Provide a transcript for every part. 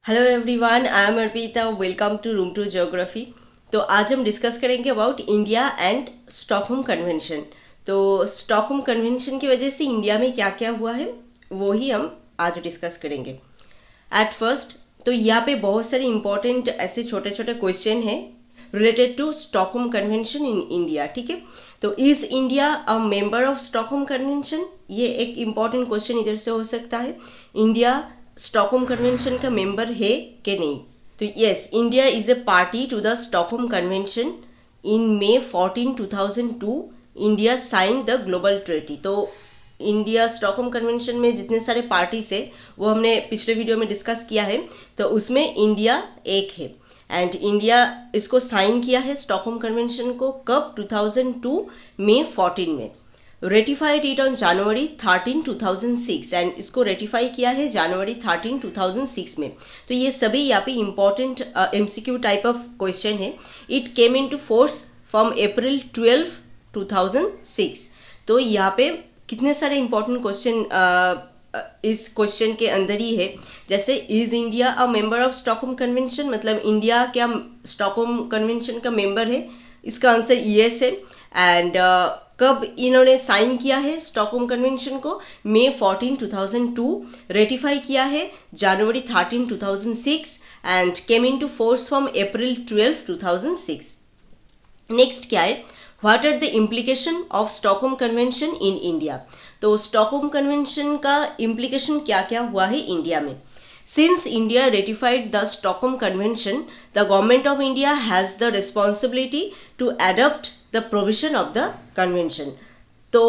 Hello everyone, I am Arpita. Welcome to room to geography. तो आज हम डिस्कस करेंगे about India and Stockholm convention. तो स्टॉकहोम कन्वेंशन की वजह से इंडिया में क्या क्या हुआ है वो ही हम आज डिस्कस करेंगे। एट फर्स्ट तो यहाँ पे बहुत सारे इंपॉर्टेंट ऐसे छोटे छोटे क्वेश्चन हैं related to Stockholm convention in India. ठीक है, तो is India a member of Stockholm convention, ये एक इम्पॉर्टेंट क्वेश्चन इधर से हो सकता है। इंडिया स्टॉकहोम कन्वेंशन का मेंबर है कि नहीं? तो yes, India is a party to the Stockholm convention. In May 14 2002 India sign the global treaty. तो इंडिया स्टॉकहोम कन्वेंशन में जितने सारे पार्टीज है वो हमने पिछले वीडियो में डिस्कस किया है, तो उसमें इंडिया एक है। एंड इंडिया इसको साइन किया है स्टॉकहोम कन्वेंशन को कब? 2002 मे 14 में। Ratified it on January 13 2006 and इसको रेटिफाई किया है जनवरी 13 2006 में। तो ये सभी यहाँ पे important MCQ type of question है। It came into force from April 12 2006। तो यहाँ पे कितने सारे इंपॉर्टेंट क्वेश्चन इस क्वेश्चन के अंदर ही है। जैसे is India a member of Stockholm convention, मतलब इंडिया क्या स्टॉकहोम कन्वेंशन का मेंबर है? इसका आंसर यस है। एंड कब इन्होंने साइन किया है स्टॉकहोम कन्वेंशन को? मई 14 2002। रेटिफाई किया है जनवरी 13 2006 and came into force from April 12 2006। Next क्या है? What are the implication of Stockholm convention in India? तो स्टॉकहोम कन्वेंशन का इम्प्लीकेशन क्या क्या हुआ है इंडिया में? Since India ratified the Stockholm Convention, the government of India has the responsibility to adopt the provision of the convention. तो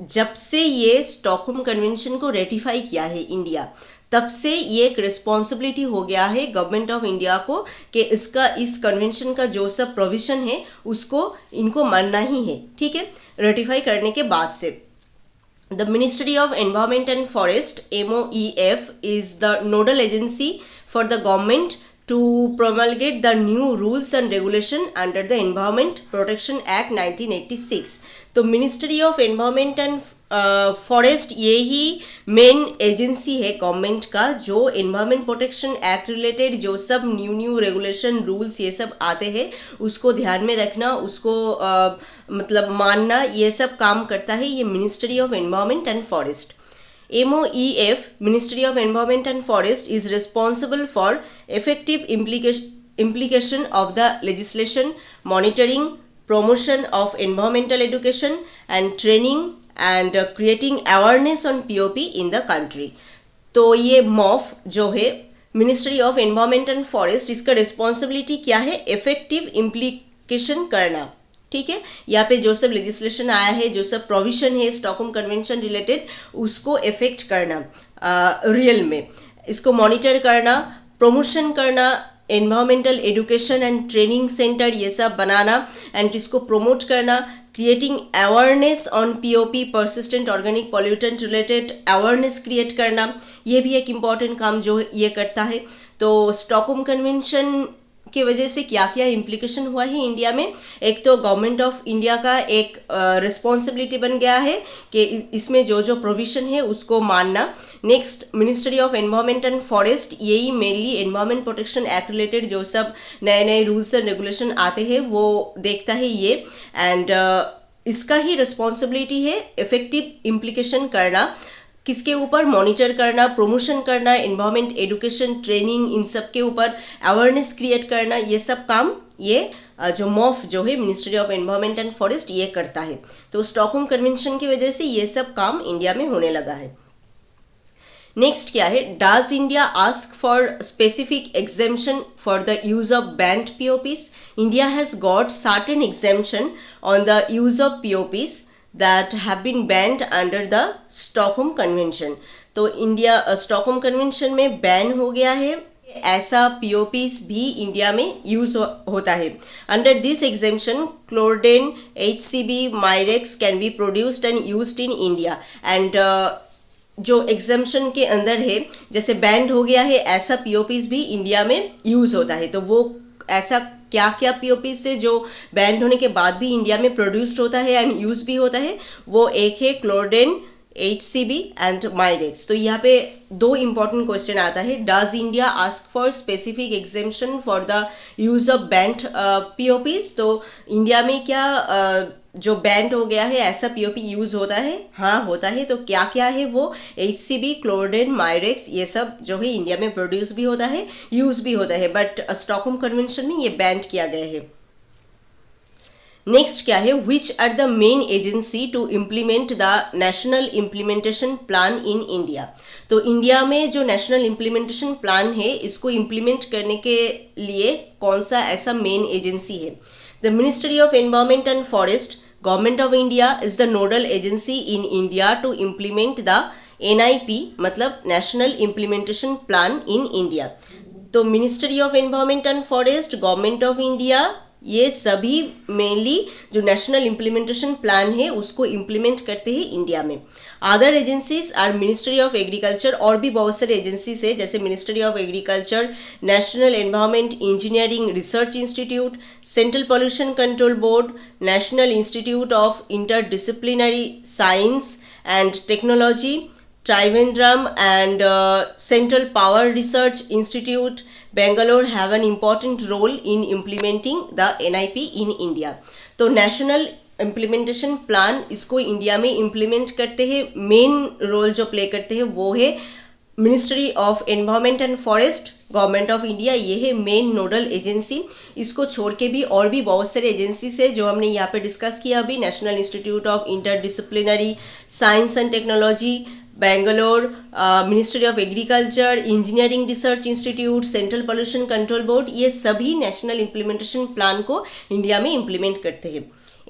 जब से ये स्टॉकहोम कन्वेंशन को रेटिफाई किया है इंडिया, तब से ये एक रिस्पॉन्सिबिलिटी हो गया है गवर्नमेंट ऑफ इंडिया को कि इस कन्वेंशन का जो सब प्रोविजन है उसको इनको मानना ही है। ठीक है, रेटिफाई करने के बाद से। The Ministry of Environment and Forest (MOEF) is the nodal agency for the government to promulgate the new rules and regulation under the Environment Protection Act 1986. तो ministry of environment and forest ये ही main agency है government का, जो environment protection act related जो सब new regulation rules ये सब आते हैं उसको ध्यान में रखना, उसको मतलब मानना, ये सब काम करता है ये ministry of environment and forest. MOEF, Ministry of Environment and Forest, is responsible for effective implication of the legislation, monitoring, promotion of environmental education and training and creating awareness on POP in the country. तो ये MOF जो है ministry of environment and forest, इसका responsibility क्या है? Effective implication करना। ठीक है, यहाँ पे जो सब लेजिस्लेशन आया है, जो सब प्रोविजन है स्टॉकहोम कन्वेंशन रिलेटेड, उसको इफेक्ट करना रियल में, इसको मॉनिटर करना, प्रमोशन करना, environmental education and training centre ये सब बनाना एंड इसको प्रमोट करना, creating awareness on POP persistent organic pollutant related awareness create करना, ये भी एक इम्पॉर्टेंट काम जो ये करता है। तो स्टॉकहोम कन्वेंशन की वजह से क्या क्या इम्प्लीकेशन हुआ है इंडिया में? एक तो गवर्नमेंट ऑफ इंडिया का एक रिस्पॉन्सिबिलिटी बन गया है कि इसमें जो जो प्रोविजन है उसको मानना। Next, ministry of environment and forest यही mainly environment protection act related जो सब नए नए रूल्स एंड रेगुलेशन आते हैं वो देखता है ये। एंड इसका ही रिस्पॉन्सिबिलिटी है इफेक्टिव इम्प्लीकेशन करना, किसके ऊपर? मॉनिटर करना, प्रमोशन करना, एनवायरमेंट एजुकेशन ट्रेनिंग, इन सब के ऊपर अवेयरनेस क्रिएट करना, ये सब काम ये जो MOF जो है ministry of environment and forest ये करता है। तो स्टॉकहोम कन्वेंशन की वजह से ये सब काम इंडिया में होने लगा है। नेक्स्ट क्या है? Does India ask for specific exemption for the use of band POPs? India has got certain exemption on the use of POPs that have been banned under the Stockholm Convention. तो India Stockholm convention में ban हो गया है ऐसा POPs भी India में use होता है। Under this exemption chlordane, HCB, mirex can be produced and used in India. And जो एग्जेम्पशन के अंदर है, जैसे बैंड हो गया है ऐसा POPs भी इंडिया में यूज होता है। तो वो ऐसा क्या क्या POP से जो बैंड होने के बाद भी इंडिया में प्रोड्यूस्ड होता है एंड यूज भी होता है, वो एक है क्लोरडेन, HCB एंड माइरेक्स। तो यहाँ पे दो इंपॉर्टेंट क्वेश्चन आता है, does India ask for specific exemption for the use of band POPs। तो इंडिया में क्या जो बैंड हो गया है ऐसा POP यूज होता है? हाँ होता है। तो क्या क्या है वो? HCB, क्लोरोडेन, माइरेक्स, ये सब जो है इंडिया में प्रोड्यूस भी होता है, यूज भी होता है, बट स्टॉकहोम कन्वेंशन में ये बैंड किया गया है। नेक्स्ट क्या है, which are the main agency to implement the national implementation plan in India. तो इंडिया में जो नेशनल इम्प्लीमेंटेशन प्लान है इसको इम्प्लीमेंट करने के लिए कौन सा ऐसा मेन एजेंसी है? The ministry of environment and forest, government of India is the nodal agency in India to implement the NIP, मतलब national implementation plan in India. तो ministry of environment and forest, government of India, ये सभी mainly जो national implementation plan है उसको implement करते हैं India में। Other agencies are ministry of agriculture, और भी बहुत सारे एजेंसीज है जैसे ministry of agriculture, national environment engineering research institute, central pollution control board, national institute of interdisciplinary science and technology, Trivandrum and Central Power Research Institute, Bangalore have an important role in implementing the NIP in India। तो national implementation plan इसको India में implement करते हैं, main role जो play करते हैं वो है ministry of environment and forest, government of India, ये है मेन नोडल एजेंसी। इसको छोड़ के भी और भी बहुत सारे एजेंसीज है जो हमने यहाँ पे डिस्कस किया अभी, national institute of interdisciplinary science and technology, Bangalore, ministry of agriculture, engineering research institute, central pollution control board, ये सभी नेशनल इम्प्लीमेंटेशन प्लान को इंडिया में इम्प्लीमेंट करते हैं।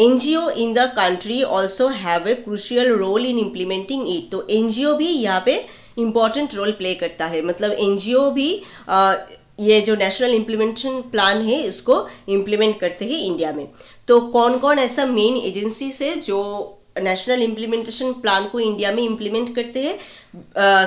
NGO in the country also have a crucial role in implementing it. तो NGO भी यहाँ पे इम्पॉर्टेंट रोल प्ले करता है, मतलब NGO भी ये जो नेशनल इम्प्लीमेंटेशन प्लान है इसको इम्प्लीमेंट करते हैं इंडिया में। तो कौन कौन ऐसा मेन एजेंसीज है जो नेशनल इम्प्लीमेंटेशन प्लान को इंडिया में इम्प्लीमेंट करते हैं?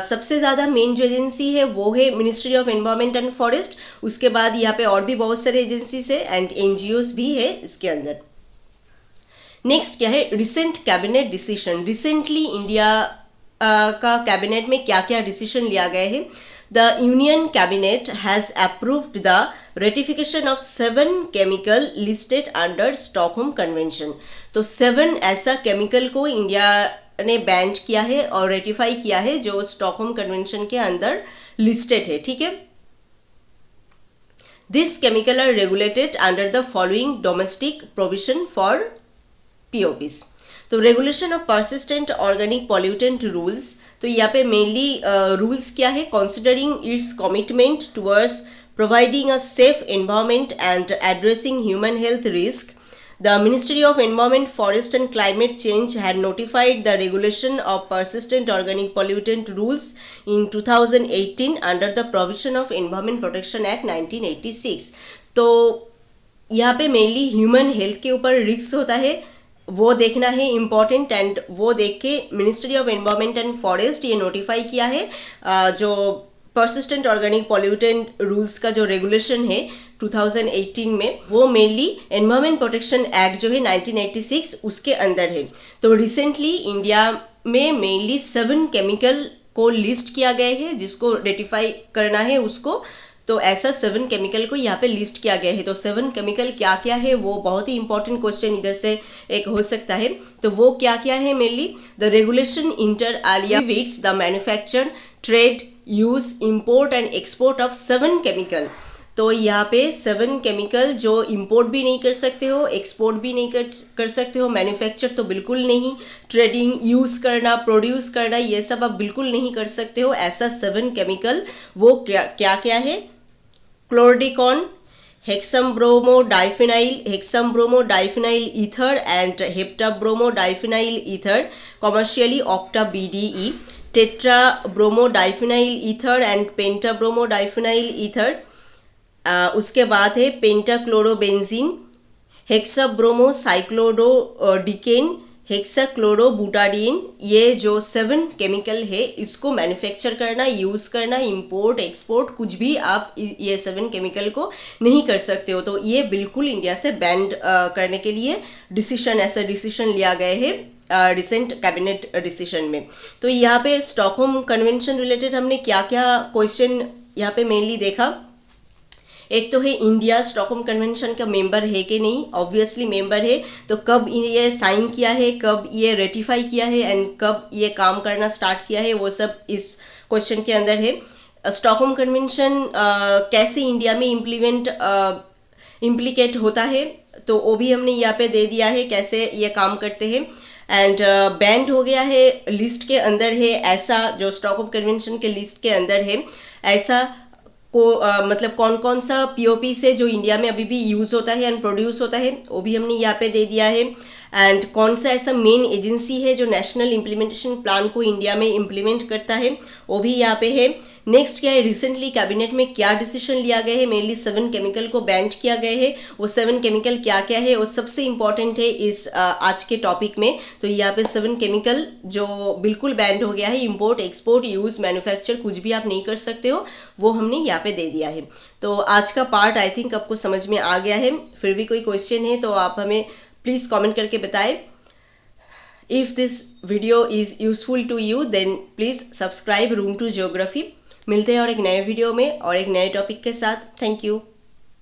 सबसे ज़्यादा मेन जो एजेंसी है वो है ministry of environment and forest, उसके बाद यहाँ पे और भी बहुत सारे एजेंसीज है एंड NGOs भी है इसके अंदर। नेक्स्ट क्या है, recent cabinet decision. Recently India का कैबिनेट में क्या क्या डिसीजन लिया गया है? The union cabinet has approved the ratification of 7 chemical listed under Stockholm convention. तो 7 ऐसा केमिकल को इंडिया ने बैन किया है और रेटिफाई किया है जो स्टॉकहोम कन्वेंशन के अंदर लिस्टेड है, ठीक है। This chemical are regulated under the following domestic provision for POPs। तो regulation of persistent organic pollutant rules, तो यहाँ पे मेनली रूल्स क्या है? Considering its commitment towards providing a safe environment and addressing human health risk, the Ministry of Environment, Forest and Climate Change had notified the regulation of persistent organic pollutant rules in 2018 under the provision of Environment Protection Act 1986। तो यहाँ पे mainly human health के ऊपर risk होता है, वो देखना है इम्पॉर्टेंट, एंड वो देख के ministry of environment and forest ये नोटिफाई किया है जो परसिस्टेंट ऑर्गेनिक पॉल्यूटेंट रूल्स का जो रेगुलेशन है 2018 में, वो मेनली एनवायरमेंट प्रोटेक्शन एक्ट जो है 1986 उसके अंदर है। तो रिसेंटली इंडिया में मेनली 7 केमिकल को लिस्ट किया गया है जिसको रेटिफाई करना है उसको। तो ऐसा 7 केमिकल को यहाँ पे लिस्ट किया गया है। तो 7 केमिकल क्या क्या है वो बहुत ही इंपॉर्टेंट क्वेश्चन इधर से एक हो सकता है। तो वो क्या क्या है? Mainly the regulation inter alia wits the manufacture, trade, use, import and export of 7 chemical. तो यहाँ पे 7 केमिकल जो इंपोर्ट भी नहीं कर सकते हो, एक्सपोर्ट भी नहीं कर सकते हो, मैन्युफैक्चर तो बिल्कुल नहीं, ट्रेडिंग, यूज़ करना, प्रोड्यूस करना, ये सब आप बिल्कुल नहीं कर सकते हो। ऐसा 7 केमिकल वो क्या क्या है? Chlordecone, hexabromodiphenyl ether and heptabromodiphenyl ether, commercially octa BDE, tetrabromodiphenyl ether and pentabromodiphenyl ether. उसके बाद है पेंटाक्लोरोबेंजीन, हेक्सा-ब्रोमो-साइक्लोडोडिकेन, हेक्साक्लोरोबुटाडीन। ये जो 7 केमिकल है इसको मैन्युफैक्चर करना, यूज़ करना, इंपोर्ट, एक्सपोर्ट कुछ भी आप ये 7 केमिकल को नहीं कर सकते हो। तो ये बिल्कुल इंडिया से बैन करने के लिए ऐसा डिसीजन लिया गया है रिसेंट कैबिनेट डिसीजन में। तो यहाँ पे स्टॉकहोम कन्वेंशन रिलेटेड हमने क्या क्या क्वेश्चन यहाँ पे मेनली देखा। एक तो है इंडिया स्टॉकहोम कन्वेंशन का मेंबर है कि नहीं, ऑब्वियसली मेंबर है। तो कब ये साइन किया है, कब ये रेटिफाई किया है एंड कब ये काम करना स्टार्ट किया है, वो सब इस क्वेश्चन के अंदर है। स्टॉकहोम कन्वेंशन कैसे इंडिया में इम्प्लीकेट होता है, तो वो भी हमने यहाँ पे दे दिया है कैसे ये काम करते हैं। एंड बैंड हो गया है, लिस्ट के अंदर है ऐसा, जो स्टॉकहोम कन्वेंशन के लिस्ट के अंदर है ऐसा को मतलब कौन कौन सा पीओपी से जो इंडिया में अभी भी यूज़ होता है एंड प्रोड्यूस होता है, वो भी हमने यहाँ पे दे दिया है। एंड कौन सा ऐसा मेन एजेंसी है जो नेशनल इम्प्लीमेंटेशन प्लान को इंडिया में इम्प्लीमेंट करता है, वो भी यहाँ पे है। नेक्स्ट क्या है, रिसेंटली कैबिनेट में क्या डिसीजन लिया गया है, मेनली 7 केमिकल को बैन किया गया है। वो 7 केमिकल क्या क्या है वो सबसे इम्पॉर्टेंट है इस आज के टॉपिक में। तो यहाँ पे 7 केमिकल जो बिल्कुल बैन हो गया है, इंपोर्ट एक्सपोर्ट यूज़ मैन्युफैक्चर कुछ भी आप नहीं कर सकते हो, वो हमने यहाँ पे दे दिया है। तो आज का पार्ट आई थिंक आपको समझ में आ गया है। फिर भी कोई क्वेश्चन है तो आप हमें प्लीज़ कमेंट करके बताएं। If this video is useful to you then please subscribe room to geography. मिलते हैं और एक नए वीडियो में और एक नए टॉपिक के साथ। Thank you.